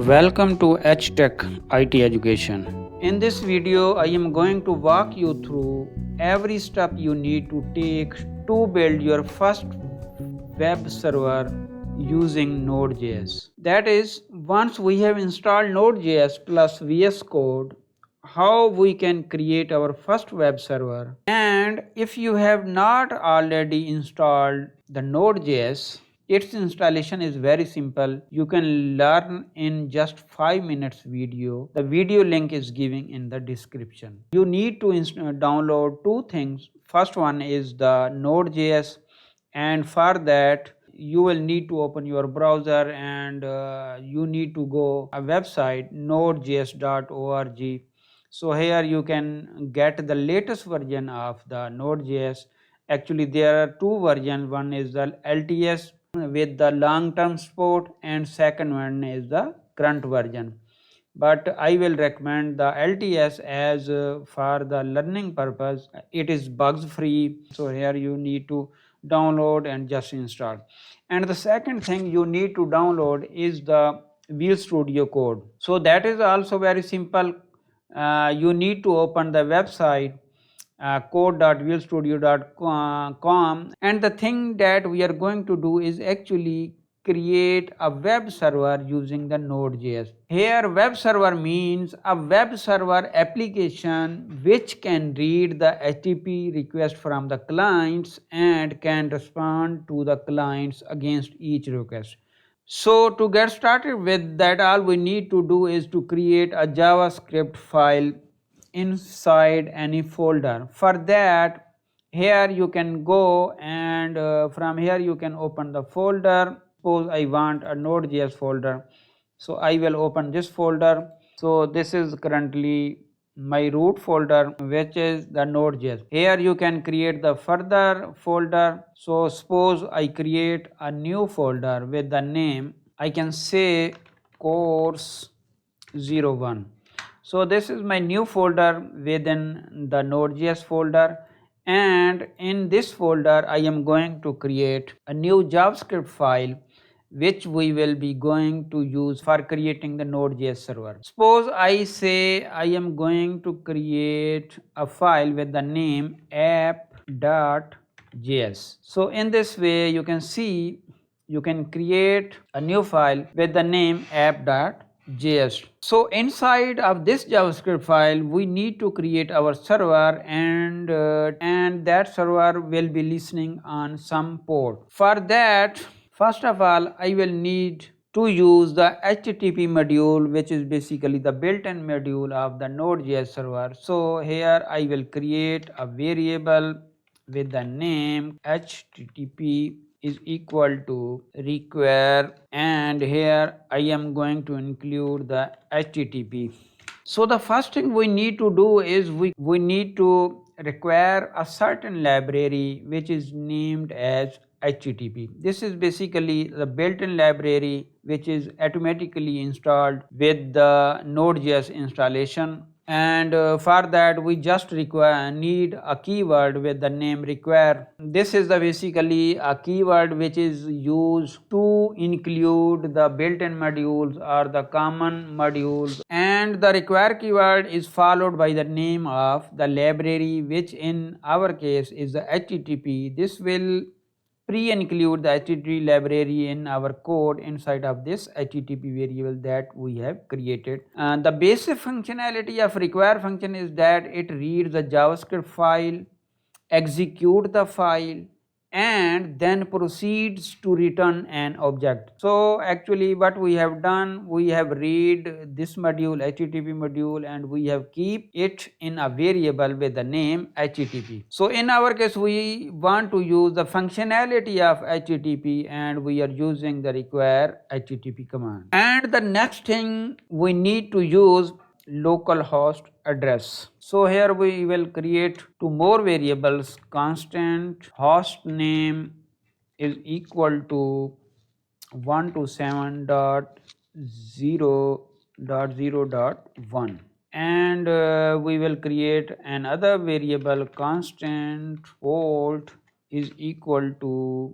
Welcome to HTech IT Education. In this video, I am going to walk you through every step you need to take to build your first web server using Node.js. That is, once we have installed Node.js plus VS Code, how we can create our first web server. And if you have not already installed the Node.js, its installation is very simple. You can learn in just 5 minutes video. The video link is given in the description. You need to download two things. First one is the Node.js, and for that you will need to open your browser and you need to go a website nodejs.org. So here you can get the latest version of the Node.js. Actually there are two versions. One is the LTS with the long-term support, and second one is the current version. But I will recommend the LTS as for the learning purpose. It is bugs free. So here you need to download and just install. And the second thing you need to download is the Visual Studio Code. So that is also very simple. You need to open the website code.visualstudio.com, and the thing that we are going to do is actually create a web server using the Node.js. Here web server means a web server application which can read the HTTP request from the clients and can respond to the clients against each request. So to get started with that, all we need to do is to create a JavaScript file inside any folder. For that, here you can go and from here you can open the folder. Suppose I want a Node.js folder, so I will open this folder. So this is currently my root folder, which is the Node.js. Here you can create the further folder. So suppose I create a new folder with the name, I can say course 01. So this is my new folder within the Node.js folder, and in this folder I am going to create a new JavaScript file which we will be going to use for creating the Node.js server. Suppose I say I am going to create a file with the name app.js. So in this way you can see you can create a new file with the name app.js. So inside of this JavaScript file we need to create our server, and that server will be listening on some port. For that, first of all, I will need to use the HTTP module, which is basically the built-in module of the Node.js server. So here I will create a variable with the name HTTP is equal to require, and here I am going to include the HTTP. So the first thing we need to do is we need to require a certain library which is named as HTTP. This is basically the built-in library which is automatically installed with the Node.js installation, and for that we just need a keyword with the name require. This is the basically a keyword which is used to include the built-in modules or the common modules, and the require keyword is followed by the name of the library, which in our case is the HTTP. This will pre-include the HTTP library in our code inside of this HTTP variable that we have created. The basic functionality of require function is that it reads the JavaScript file, execute the file, and then proceeds to return an object. So actually what we have done, we have read this module HTTP module and we have keep it in a variable with the name HTTP. So in our case we want to use the functionality of HTTP and we are using the require HTTP command. And the next thing we need to use localhost address. So here we will create two more variables. Constant host name is equal to 127.0.0.1, and we will create another variable constant port is equal to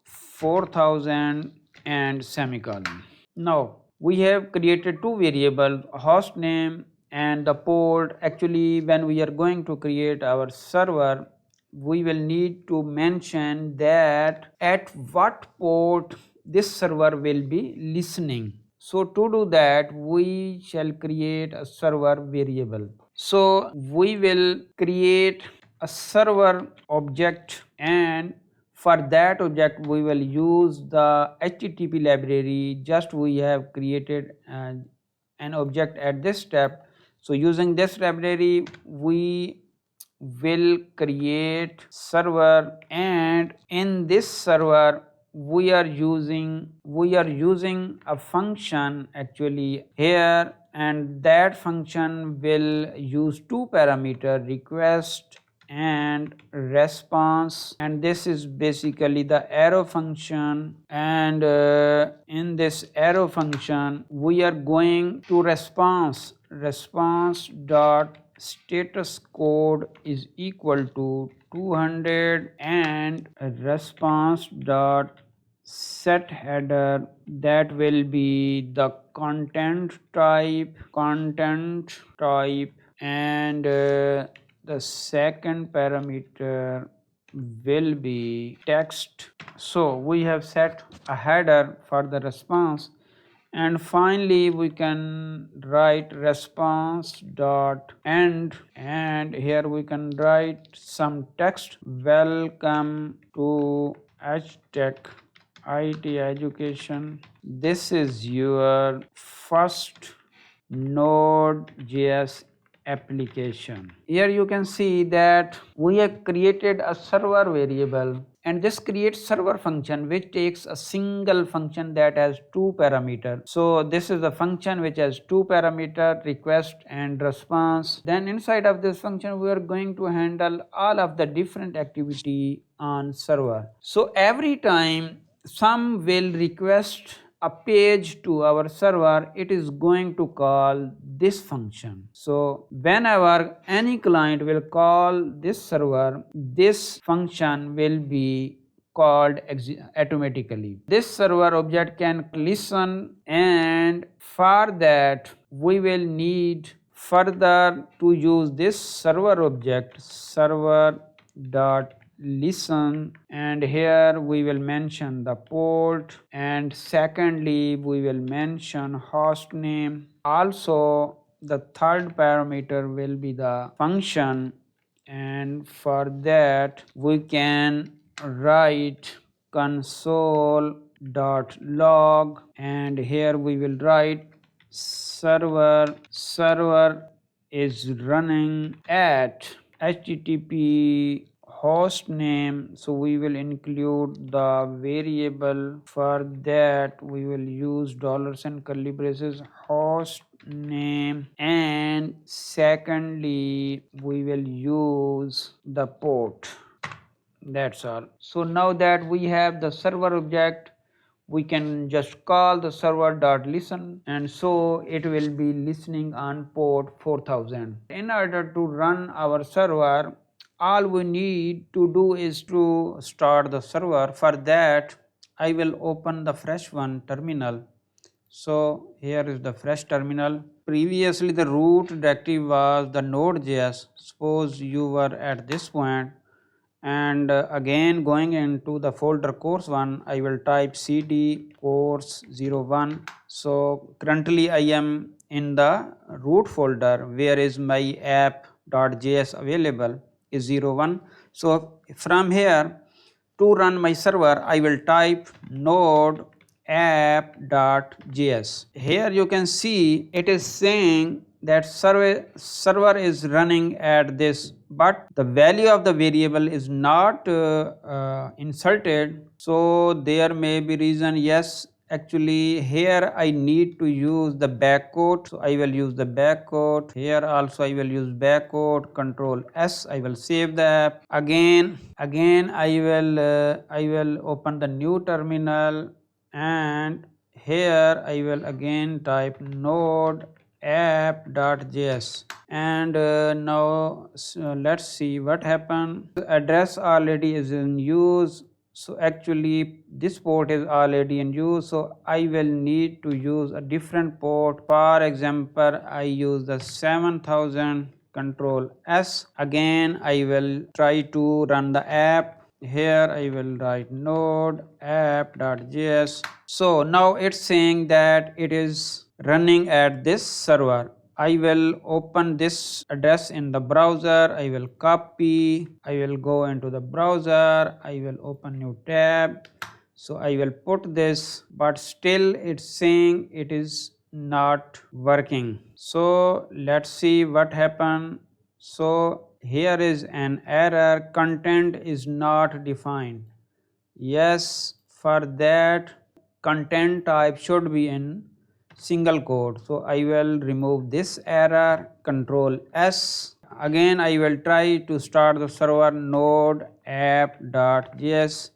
4000 and semicolon. Now we have created two variables, host name and the port. Actually, when we are going to create our server, we will need to mention that at what port this server will be listening. So to do that, we shall create a server variable. So we will create a server object, and for that object we will use the HTTP library. Just we have created an object at this step. So using this library we will create server, and in this server we are using a function actually here, and that function will use two parameter, request and response, and this is basically the arrow function. And in this arrow function we are going to response dot status code is equal to 200, and response dot set header, that will be the content type, and the second parameter will be text. So we have set a header for the response, and finally we can write response dot end, and here we can write some text. Welcome to HTech IT education. This is your first Node.js application. Here you can see that we have created a server variable, and this creates server function which takes a single function that has two parameters. So this is a function which has two parameters, request and response. Then inside of this function we are going to handle all of the different activity on server. So every time some will request a page to our server, it is going to call this function. So whenever any client will call this server, this function will be called automatically. This server object can listen, and for that we will need further to use this server object, server dot listen, and here we will mention the port, and secondly we will mention host name. Also the third parameter will be the function, and for that we can write console.log, and here we will write server is running at HTTP host name. So we will include the variable. For that we will use dollars and curly braces host name, and secondly we will use the port. That's all. So now that we have the server object, we can just call the server.listen, and so it will be listening on port 4000. In order to run our server, all we need to do is to start the server. For that I will open the fresh one terminal. So here is the fresh terminal. Previously the root directory was the Node.js. Suppose you were at this point, and again going into the folder course1, I will type cd course01. So currently I am in the root folder where is my app.js available is 01. So from here to run my server I will type node app.js. Here you can see it is saying that server is running at this, but the value of the variable is not inserted. So there may be reason. Yes, actually here I need to use the backquote, so I will use the backquote. Here also I will use backquote, control S. I will save the app. Again I will open the new terminal, and here I will again type node app.js, and now let's see what happened. The address already is in use, So actually this port is already in use, so I will need to use a different port. For example, I use the 7000, control S. Again I will try to run the app. Here I will write node app.js. So now it's saying that it is running at this server. I will open this address in the browser. I will copy. I will go into the browser. I will open new tab. So I will put this, but still it's saying it is not working. So let's see what happened. So here is an error, content is not defined. Yes, for that content type should be in single quote. So I will remove this error, control S. Again I will try to start the server node app.js.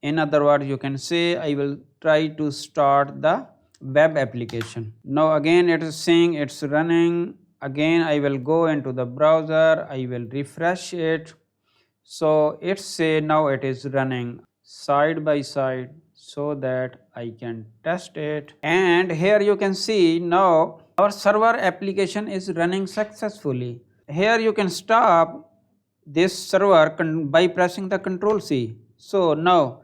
In other words, you can say I will try to start the web application. Now again it is saying it's running. Again I will go into the browser, I will refresh it. So it's say now it is running side by side so that I can test it. And here you can see now our server application is running successfully. Here you can stop this server by pressing the Ctrl C. So now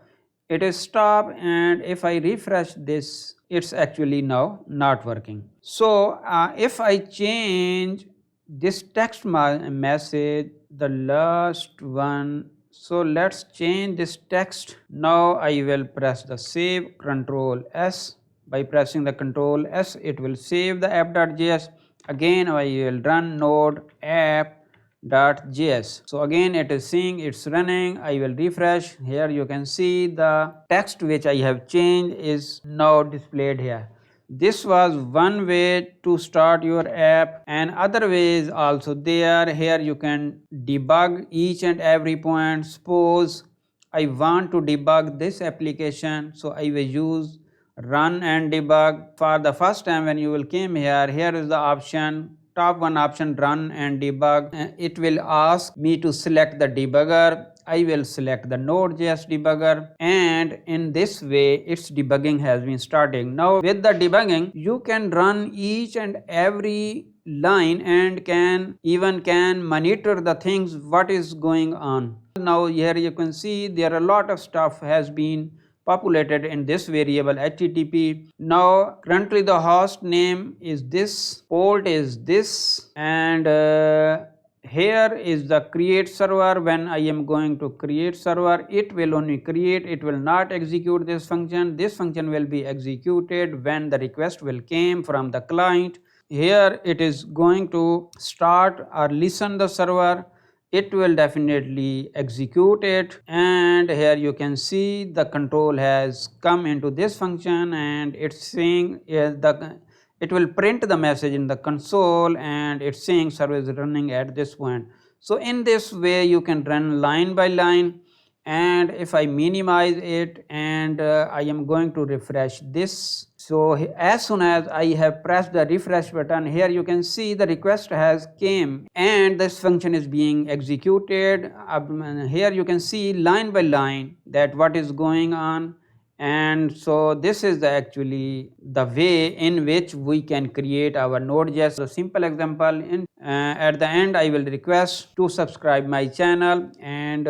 it is stopped, and if I refresh this, it's actually now not working. So if I change this text message, the last one, so let's change this text. Now I will press the save, Ctrl S. By pressing the Ctrl S, it will save the app.js. Again I will run node app.js. So again it is saying it's running. I will refresh. Here you can see the text which I have changed is now displayed here. This was one way to start your app, and other ways also there. Here you can debug each and every point. Suppose I want to debug this application, so I will use run and debug. For the first time when you will came here, here is the option, top one option, run and debug. It will ask me to select the debugger. I will select the Node.js debugger, and in this way its debugging has been starting. Now with the debugging you can run each and every line and can monitor the things what is going on. Now here you can see there are a lot of stuff has been populated in this variable HTTP. Now currently the host name is this, port is this, and here is the create server. When I am going to create server, it will only create, it will not execute this function. This function will be executed when the request will came from the client. Here it is going to start or listen the server. It will definitely execute it, and here you can see the control has come into this function, and it's saying it will print the message in the console, and it's saying server is running at this point. So in this way you can run line by line. And if I minimize it and I am going to refresh this, so as soon as I have pressed the refresh button, here you can see the request has came and this function is being executed. Here you can see line by line that what is going on. And so this is actually the way in which we can create our Node.js. A simple example. At the end I will request to subscribe my channel, and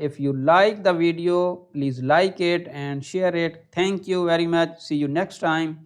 if you like the video please like it and share it. Thank you very much. See you next time.